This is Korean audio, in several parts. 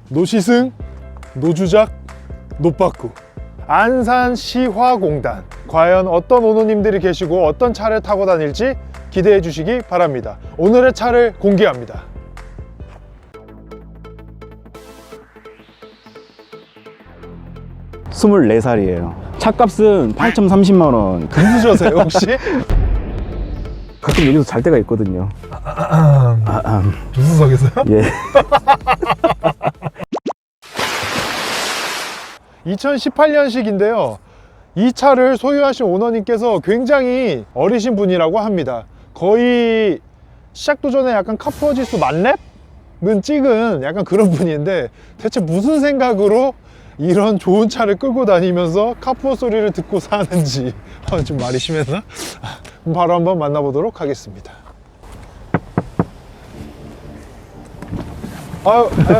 노시승, 노주작, 노빠꾸. 안산시화공단. 과연 어떤 오너님들이 계시고 어떤 차를 타고 다닐지 기대해 주시기 바랍니다. 오늘의 차를 공개합니다. 스물네 살이에요. 차값은 8,030만원. 누구셔세요 혹시? 가끔 여기서 잘 때가 있거든요. 누수석에서요? 예. 2018년식인데요. 이 차를 소유하신 오너님께서 굉장히 어리신 분이라고 합니다. 거의 시작도 전에 약간 카푸어지수 만렙은 찍은 약간 그런 분인데 대체 무슨 생각으로 이런 좋은 차를 끌고 다니면서 카푸어 소리를 듣고 사는지 좀 말이 심했나? 바로 한번 만나보도록 하겠습니다.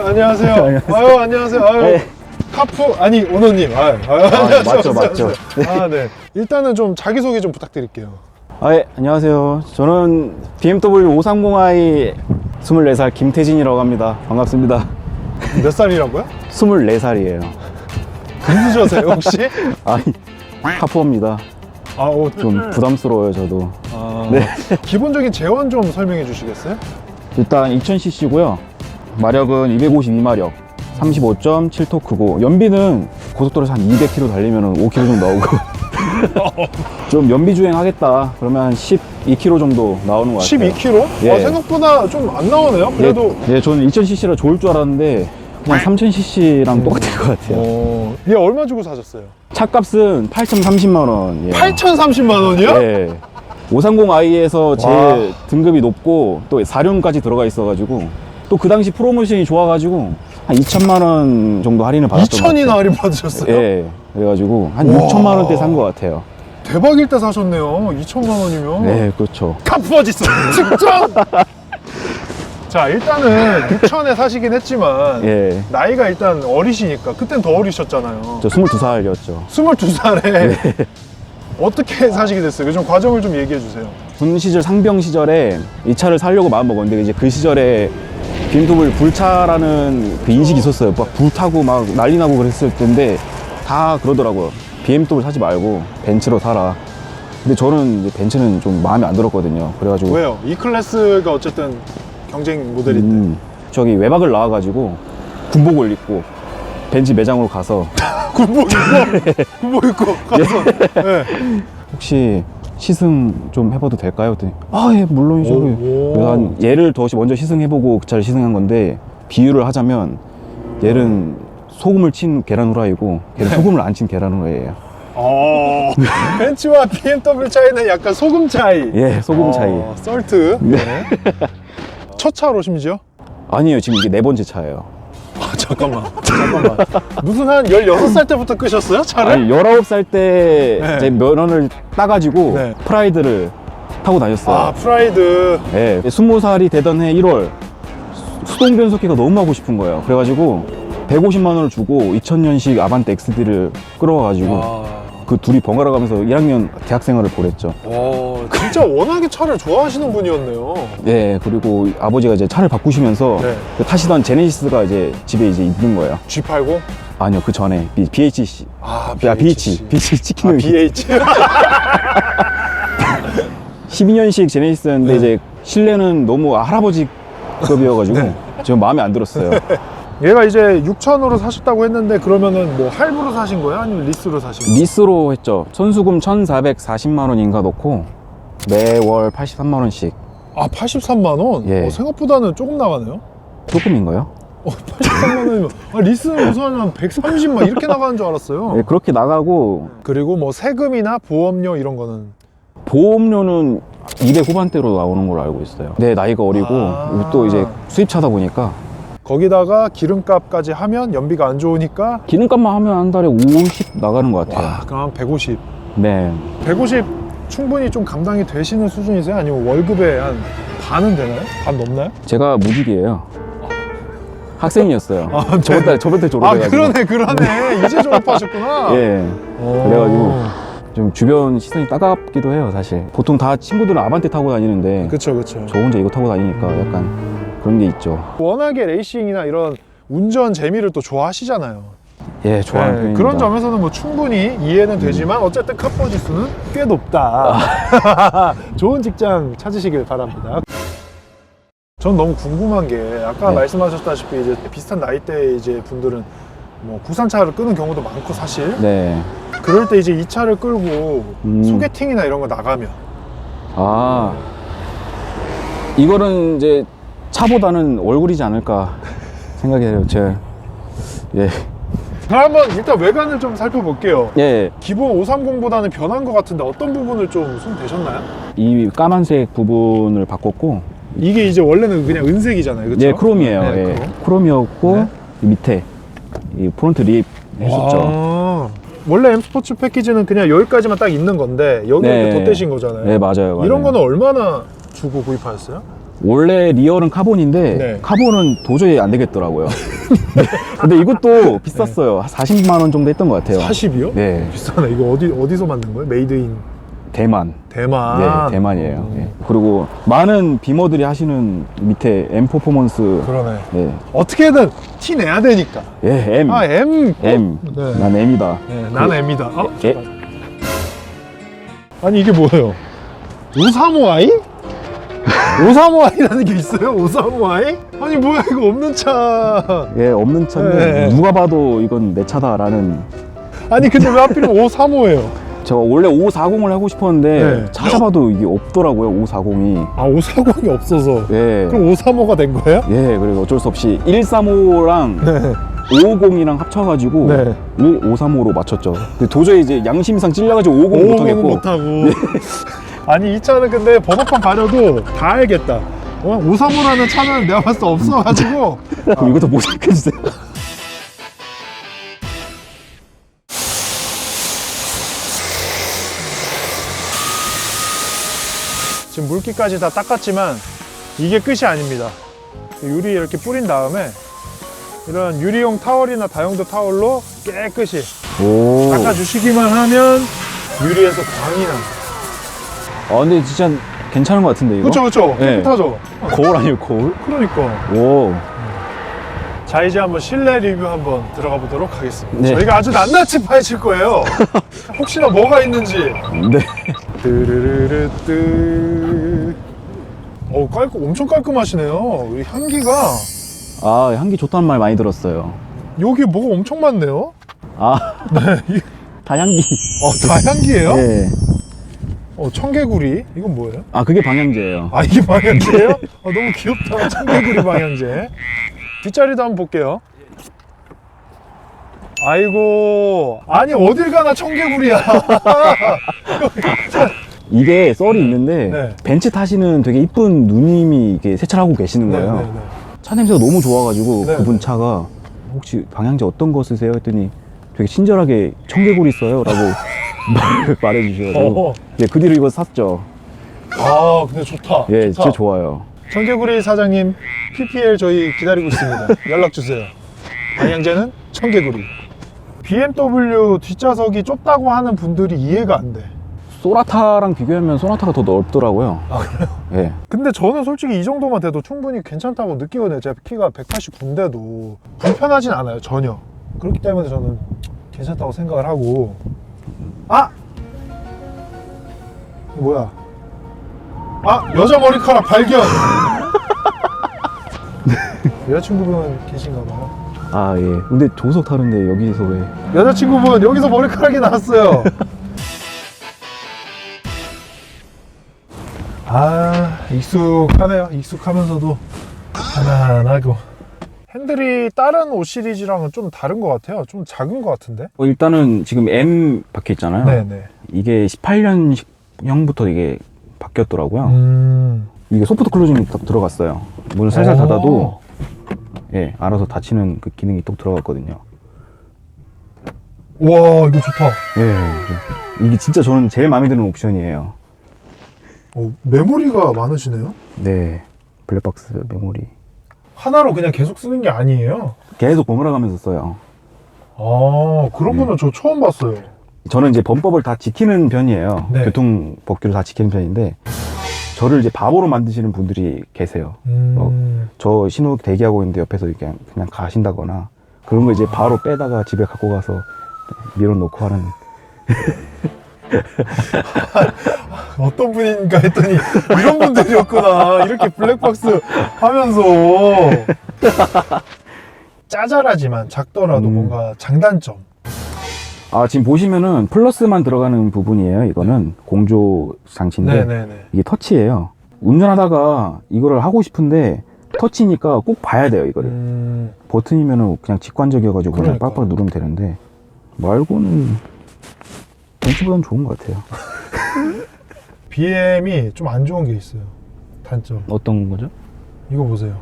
안녕하세요. 안녕하세요. 네. 카푸 아니 오너님. 맞죠, 맞죠. 네. 일단은 좀 자기소개 좀 부탁드릴게요. 예, 안녕하세요. 저는 BMW 530i 24살 김태진이라고 합니다. 반갑습니다. 몇 살이라고요? 24살이에요. 누구셔세요 혹시? 아니, 카푸어입니다. 좀 부담스러워요, 저도. 네. 기본적인 재원 좀 설명해 주시겠어요? 일단 2000cc고요. 마력은 252마력. 35.7토크고 연비는 고속도로에서 한 200km 달리면 5km 정도 나오고 좀 연비 주행 하겠다 그러면 한 12km 정도 나오는 것 같아요. 12km? 예. 생각보다 좀 안 나오네요. 그래도 예, 저는 2000cc라 좋을 줄 알았는데 그냥 3000cc랑 똑같을 것 같아요. 얘 얼마 주고 사셨어요? 차값은 8,030만원. 8,030만 원이요? 예. 530i에서 제일 등급이 높고 또 4륜까지 들어가 있어가지고 또 그 당시 프로모션이 좋아가지고 한 2천만 원 정도 할인을 받았던 것 2천이나 같아요. 할인 받으셨어요? 예. 그래가지고 한 우와. 6천만 원대 산 것 같아요. 대박일 때 사셨네요. 2천만 원이면. 네, 그렇죠. 카푸어지수 측정! 자, 일단은 6천에 사시긴 했지만 예. 나이가 일단 어리시니까 그땐 더 어리셨잖아요. 저 22살이었죠. 22살에 어떻게 사시게 됐어요? 좀 과정을 좀 얘기해 주세요. 군 시절 상병 시절에 이 차를 사려고 마음먹었는데 이제 그 시절에 BMW 불차라는 그 인식이 있었어요. 막 불타고 막 난리 나고 그랬을 텐데 다 그러더라고요. BMW 사지 말고 벤츠로 사라. 근데 저는 이제 벤츠는 좀 마음에 안 들었거든요. 그래가지고 왜요? E 클래스가 어쨌든 경쟁 모델인데. 저기 외박을 나와가지고 군복을 입고 벤츠 매장으로 가서 군복 입고 군복 입고 가서 네. 혹시 시승 좀 해봐도 될까요? 그랬더니 예, 물론이죠. 그래서 한 얘를 더 먼저 시승해보고 그 차를 시승한 건데 비유를 하자면 얘는 소금을 친 계란 후라이고 걔는 소금을 안 친 계란 후라이예요. 벤츠와 BMW 차이는 약간 소금 차이. 예, 소금 차이. 썰트. 네. 첫 차로 심지어? 아니에요, 지금 이게 네 번째 차예요. 잠깐만. 무슨 한 16살 때부터 끄셨어요? 차를? 아니 19살 때 네. 제 면허를 따가지고 네. 프라이드를 타고 다녔어요. 프라이드. 예, 20살이 되던 해 1월 수동 변속기가 너무 하고 싶은 거예요. 그래가지고 150만 원을 주고 2000년식 아반떼 XD를 끌어와가지고 그 둘이 번갈아 가면서 1학년 대학생활을 보냈죠. 진짜 워낙에 차를 좋아하시는 분이었네요. 예, 그리고 아버지가 이제 차를 바꾸시면서 네. 그 타시던 제네시스가 이제 집에 이제 있는 거예요. G80? 아니요, 그 전에 BHC. BH. BH 치킨을 BH. 12년식 제네시스였는데 네. 이제 실내는 너무 할아버지급이어가지고 저 마음에 안 들었어요. 얘가 이제 6천으로 사셨다고 했는데 그러면은 뭐 할부로 사신 거예요? 아니면 리스로 사신 거예요? 리스로 했죠. 선수금 1,440만 원인가 넣고 매월 83만 원씩. 83만 원? 예. 생각보다는 조금 나가네요. 조금인가요? 83만 원이면 리스는 우선 한 130만 이렇게 나가는 줄 알았어요. 네, 그렇게 나가고 그리고 뭐 세금이나 보험료 이런 거는 보험료는 200 후반대로 나오는 걸로 알고 있어요. 내 나이가 어리고 또 이제 수입차다 보니까 거기다가 기름값까지 하면 연비가 안 좋으니까 기름값만 하면 한 달에 50 나가는 것 같아요. 그럼 한 150. 네. 150 충분히 좀 감당이 되시는 수준이세요? 아니면 월급의 한 반은 되나요? 반 넘나요? 제가 무직이에요. 학생이었어요. 네. 저번 달 졸업해가지고. 그러네. 이제 졸업하셨구나. 예. 그래가지고 좀 주변 시선이 따갑기도 해요, 사실. 보통 다 친구들은 아반떼 타고 다니는데 그쵸. 저 혼자 이거 타고 다니니까 약간 그런 게 있죠. 워낙에 레이싱이나 이런 운전 재미를 또 좋아하시잖아요. 예, 좋아하는 네, 편입니다. 그런 점에서는 뭐 충분히 이해는 되지만 어쨌든 카푸어 지수는 꽤 높다. 좋은 직장 찾으시길 바랍니다. 전 너무 궁금한 게 아까 네. 말씀하셨다시피 이제 비슷한 나이대 이제 분들은 뭐 국산차를 끄는 경우도 많고 사실 네. 그럴 때 이제 이 차를 끌고 음. 소개팅이나 이런 거 나가면 아, 이거는 이제 차보다는 얼굴이지 않을까 생각이 돼요. 제가 예, 그럼 한번 일단 외관을 좀 살펴볼게요. 예, 기본 530보다는 변한 것 같은데 어떤 부분을 좀 손대셨나요? 이 까만색 부분을 바꿨고, 이게 이제 원래는 그냥 은색이잖아요, 그렇죠? 예, 크롬이에요. 네, 예, 크롬. 크롬이었고 네. 이 밑에 이 프론트 립 했었죠. 아, 원래 M 스포츠 패키지는 그냥 여기까지만 딱 있는 건데 여기 네. 이렇게 덧대신 거잖아요. 네, 맞아요. 이런 맞아요. 거는 얼마나 주고 구입하셨어요? 원래 리얼은 카본인데 네. 카본은 도저히 안 되겠더라고요. 네. 근데 이것도 비쌌어요. 한 40만 원 정도 했던 것 같아요. 40이요? 네, 비싸네. 이거 어디서 만든 거예요? 메이드 인 대만. 대만. 네, 대만이에요. 예. 그리고 많은 비머들이 하시는 밑에 M 퍼포먼스. 그러네. 네. 어떻게든 티 내야 되니까. 예, M. 아, M. M. 네. 난 M이다. 네, 난 M이다. 예. 아니 이게 뭐예요? 535i? 535i라는 게 있어요? 535i? 아니 뭐야 이거 없는 차. 예, 없는 차인데 네. 누가 봐도 이건 내 차다라는. 아니 근데 왜 하필이면 535예요? 저 원래 540을 하고 싶었는데 네. 찾아봐도 이게 없더라고요. 540이. 아 540이 없어서. 예. 그럼 535가 된 거예요? 예, 그리고 어쩔 수 없이 135랑 네. 550이랑 합쳐가지고 네. 535로 맞췄죠. 근데 도저히 이제 양심상 찔려가지고 550 550은 못하겠고. 못하고. 아니 이 차는 근데 번호판 가려도 다 알겠다. 535라는 차는 내가 봤을 때 없어가지고. 그럼 이것도 모색해주세요. 지금 물기까지 다 닦았지만 이게 끝이 아닙니다. 유리 이렇게 뿌린 다음에 이런 유리용 타월이나 다용도 타월로 깨끗이 오. 닦아주시기만 하면 유리에서 광이 납니다. 아, 근데 진짜 괜찮은 것 같은데, 이거? 그쵸 그쵸 네. 깨끗하죠. 거울 아니에요, 거울? 그러니까. 오. 자 이제 한번 실내 리뷰 한번 들어가 보도록 하겠습니다. 네. 저희가 아주 낱낱이 파헤칠 거예요. 혹시나 뭐가 있는지. 네. 뜨르르르뜨. 엄청 깔끔하시네요. 이 향기가 아, 향기 좋다는 말 많이 들었어요. 여기 뭐가 엄청 많네요. 아, 네. 다향기. 다 향기예요? 네. 청개구리 이건 뭐예요? 아, 그게 방향제예요. 아 이게 방향제예요? 너무 귀엽다. 청개구리 방향제. 뒷자리도 한번 볼게요. 아이고 아니 어딜 가나 청개구리야. 이게 썰이 있는데 네. 벤츠 타시는 되게 이쁜 누님이 이렇게 세차하고 계시는 거예요. 네. 차 냄새가 너무 좋아가지고 네. 그분 차가 혹시 방향제 어떤 거 쓰세요? 했더니 되게 친절하게 청개구리 써요 라고 말해주셔가지고 예, 그 뒤로 이거 샀죠. 아 근데 좋다. 예, 좋다. 진짜 좋아요. 청개구리 사장님 PPL 저희 기다리고 있습니다. 연락 주세요. 방향제는 청개구리. BMW 뒷좌석이 좁다고 하는 분들이 이해가 안 돼. 소나타랑 비교하면 소나타가 더 넓더라고요. 아 그래요? 예. 근데 저는 솔직히 이 정도만 돼도 충분히 괜찮다고 느끼거든요. 제가 키가 189인데도 불편하진 않아요, 전혀. 그렇기 때문에 저는 괜찮다고 생각을 하고. 아! 뭐야? 아! 여자 머리카락 발견! 여자친구분 계신가 봐요. 아, 예. 근데 조석 타는데 여기서 왜. 여자친구분 여기서 머리카락이 나왔어요. 아 익숙하네요. 익숙하면서도 편안하고. 핸들이 다른 5 시리즈랑은 좀 다른 것 같아요. 좀 작은 것 같은데. 일단은 지금 M 박혀 있잖아요. 네네. 이게 18년형부터 이게 바뀌었더라고요. 이게 소프트 클로징이 딱 들어갔어요. 문을 살살 닫아도 예, 알아서 닫히는 그 기능이 또 들어갔거든요. 와 이거 좋다. 예, 이게 진짜 저는 제일 마음에 드는 옵션이에요. 메모리가 많으시네요. 네, 블랙박스 메모리. 하나로 그냥 계속 쓰는 게 아니에요. 계속 번갈아 가면서 써요. 아 그런 거는 저 처음 봤어요. 저는 이제 범법을 다 지키는 편이에요. 네. 교통 법규를 다 지키는 편인데 저를 이제 바보로 만드시는 분들이 계세요. 저 신호 대기하고 있는데 옆에서 그냥 가신다거나 그런 거 이제 바로 빼다가 집에 갖고 가서 밀어놓고 하는. 어떤 분인가 했더니 이런 분들이었구나. 이렇게 블랙박스 하면서 짜잘하지만 작더라도 뭔가 장단점. 아, 지금 보시면은 플러스만 들어가는 부분이에요. 이거는 공조 장치인데 네네네. 이게 터치예요. 운전하다가 이거를 하고 싶은데 터치니까 꼭 봐야 돼요. 이거를. 버튼이면은 그냥 직관적이어가지고 그냥 그러니까. 빡빡 누르면 되는데 말고는 벤츠보다는 좋은 것 같아요. BM이 좀 안 좋은 게 있어요. 단점. 어떤 거죠? 이거 보세요.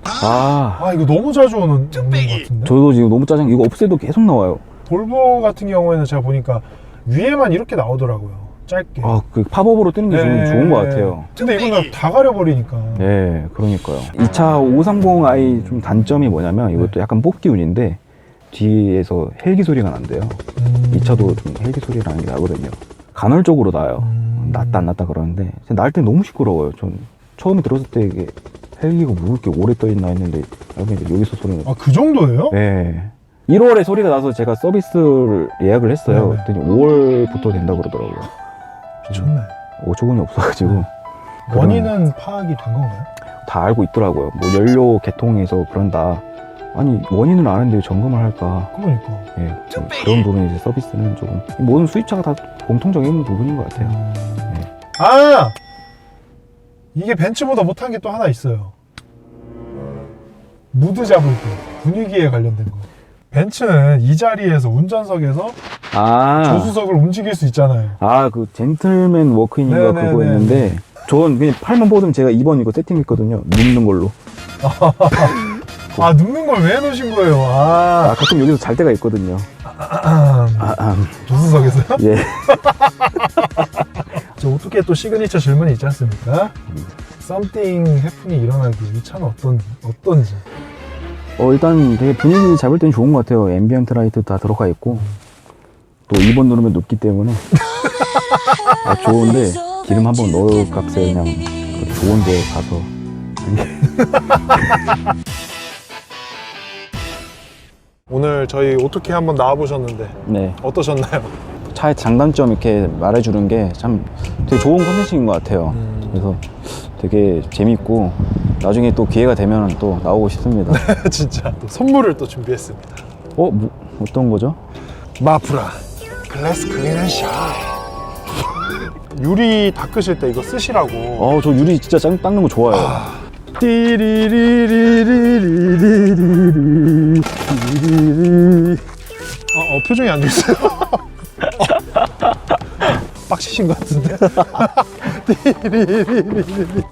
아, 이거 너무 자주 오는 것 같은데? 저도 지금 너무 짜증. 이거 없애도 계속 나와요. 볼보 같은 경우에는 제가 보니까 위에만 이렇게 나오더라고요. 짧게. 아, 그 팝업으로 뜨는 게 네. 좋은 것 같아요. 근데 이건 다 가려버리니까. 네, 그러니까요. 이 차 530i 좀 단점이 뭐냐면 이것도 약간 뽑기운인데 뒤에서 헬기 소리가 난대요. 이 차도 좀 헬기 소리 나는 게 나거든요. 간헐적으로 나요. 났다 안 났다 그러는데 날 때 너무 시끄러워요. 전 처음에 들었을 때 이게 헬기가 뭐 이렇게 오래 떠 있나 했는데 여기서 소리가. 아, 그 정도예요? 네. 1월에 소리가 나서 제가 서비스를 예약을 했어요. 네네. 그랬더니 5월부터 된다 그러더라고요. 좋네. 어처구니 없어가지고. 원인은 파악이 된 건가요? 다 알고 있더라고요. 뭐 연료 개통에서 그런다. 아니 원인은 아는데 왜 점검을 할까? 그러니까. 예, 그런 부분이 이제 서비스는 조금 모든 수입차가 다 공통적인 부분인 것 같아요. 아! 이게 벤츠보다 못한 게 또 하나 있어요. 무드 잡을 때 분위기에 관련된 거. 벤츠는 이 자리에서 운전석에서 조수석을 움직일 수 있잖아요. 그 젠틀맨 워크인인가 네네네. 그거였는데 전 그냥 팔만 뻗으면 제가 2번 이거 세팅했거든요. 눕는 걸로. 아, 눕는 걸 왜 놓으신 거예요? 가끔 여기서 잘 때가 있거든요. 조수석에서요? 예. 저 어떻게 또 시그니처 질문이 있지 않습니까? 썸띵 해프닝 일어나기 이 차는 어떤지. 일단 되게 분위기 잡을 땐 좋은 것 같아요. 앰비언트 라이트 다 들어가 있고 또 2번 누르면 눕기 때문에 좋은데 기름 한번 넣을 값에 그냥 좋은 데 가서 오늘 저희 어떻게 한번 나와보셨는데 네. 어떠셨나요? 차의 장단점 이렇게 말해주는 게 참 되게 좋은 콘텐츠인 것 같아요. 그래서 되게 재밌고 나중에 또 기회가 되면 또 나오고 싶습니다. 진짜 또 선물을 또 준비했습니다. 어떤 거죠? 마프라 글래스 클린 앤 샤인. 유리 닦으실 때 이거 쓰시라고. 저 유리 진짜 닦는 거 좋아해요. 띠리리리리리리리리리리. 표정이 안 좋으세요? 빡치신 것 같은데. 띠리리리리리.